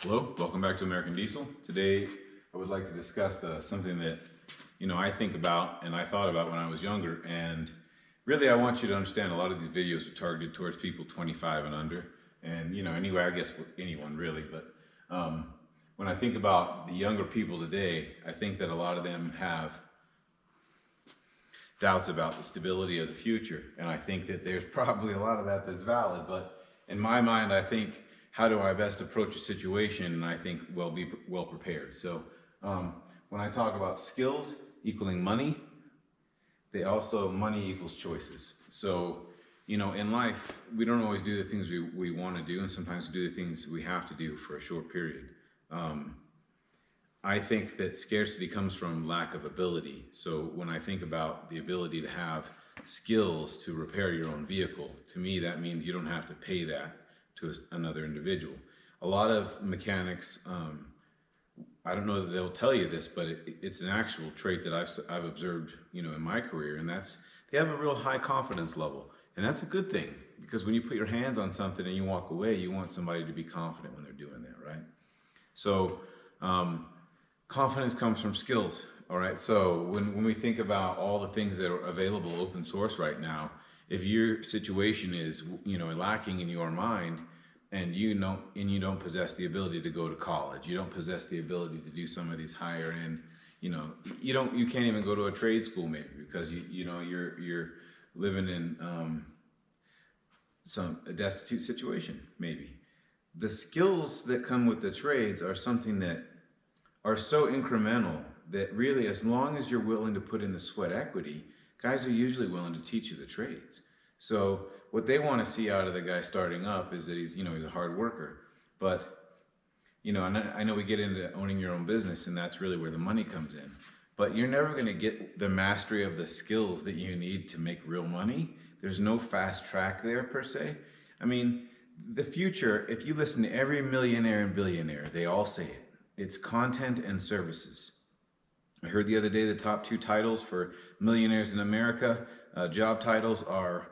Hello, welcome back to American Diesel. Today I would like to discuss something that I think about and I thought about when I was younger, and really I want you to understand a lot of these videos are targeted towards people 25 and under, and anyway, I guess anyone really, but when I think about the younger people today, I think that a lot of them have doubts about the stability of the future, and I think that there's probably a lot of that that's valid, but in my mind I think, how do I best approach a situation? And I think, well, be well prepared. So when I talk about skills equaling money, money equals choices. So, in life, we don't always do the things we want to do, and sometimes we do the things we have to do for a short period. I think that scarcity comes from lack of ability. So when I think about the ability to have skills to repair your own vehicle, to me that means you don't have to pay that to another individual. A lot of mechanics, I don't know that they'll tell you this, but it's an actual trait that I've observed, in my career, and that's they have a real high confidence level, and that's a good thing, because when you put your hands on something and you walk away, you want somebody to be confident when they're doing that, right? So confidence comes from skills. All right. So when we think about all the things that are available open source right now, if your situation is, lacking in your mind, and you don't possess the ability to go to college, you don't possess the ability to do some of these higher end, you can't even go to a trade school maybe because you're living in a destitute situation maybe. The skills that come with the trades are something that are so incremental that really, as long as you're willing to put in the sweat equity, guys are usually willing to teach you the trades. So what they want to see out of the guy starting up is that he's a hard worker. But, and I know we get into owning your own business, and that's really where the money comes in. But you're never going to get the mastery of the skills that you need to make real money. There's no fast track there per se. I mean, the future, if you listen to every millionaire and billionaire, they all say it. It's content and services. I heard the other day the top 2 titles for millionaires in America, job titles are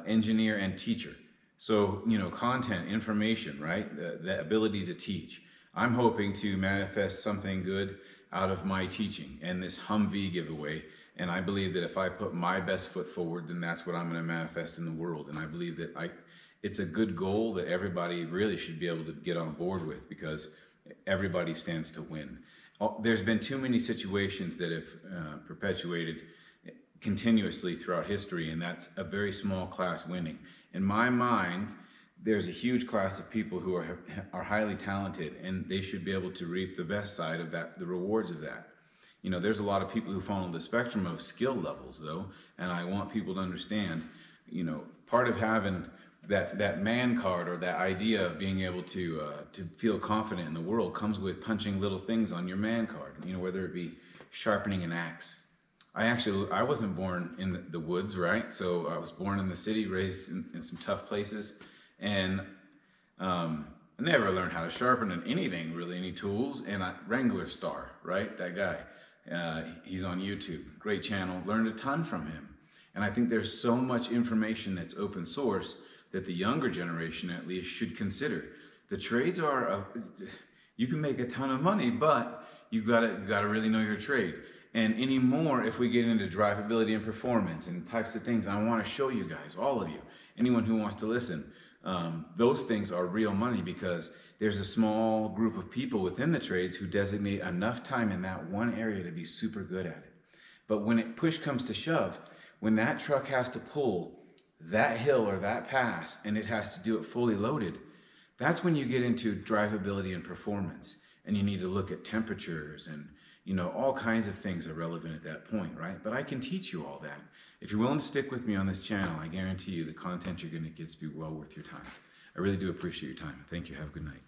engineer and teacher. So, content, information, right? The ability to teach. I'm hoping to manifest something good out of my teaching and this Humvee giveaway. And I believe that if I put my best foot forward, then that's what I'm going to manifest in the world. And I believe that it's a good goal that everybody really should be able to get on board with, because everybody stands to win. There's been too many situations that have perpetuated continuously throughout history, and that's a very small class winning. In my mind, there's a huge class of people who are highly talented, and they should be able to reap the best side of that, the rewards of that. There's a lot of people who fall on the spectrum of skill levels, though, and I want people to understand, part of having that man card, or that idea of being able to feel confident in the world, comes with punching little things on your man card, whether it be sharpening an axe. I wasn't born in the woods, right? So I was born in the city, raised in some tough places, and I never learned how to sharpen anything, really, any tools. And Wrangler Star, right? That guy, he's on YouTube, great channel, learned a ton from him. And I think there's so much information that's open source that the younger generation, at least, should consider. The trades are, you can make a ton of money, but you gotta really know your trade. And anymore, if we get into drivability and performance and types of things, I want to show you guys, all of you, anyone who wants to listen, those things are real money, because there's a small group of people within the trades who designate enough time in that one area to be super good at it. But when push comes to shove, when that truck has to pull that hill or that pass, and it has to do it fully loaded, that's when you get into drivability and performance, and you need to look at temperatures, and all kinds of things are relevant at that point, right? But I can teach you all that. If you're willing to stick with me on this channel, I guarantee you the content you're going to get is be well worth your time. I really do appreciate your time. Thank you. Have a good night.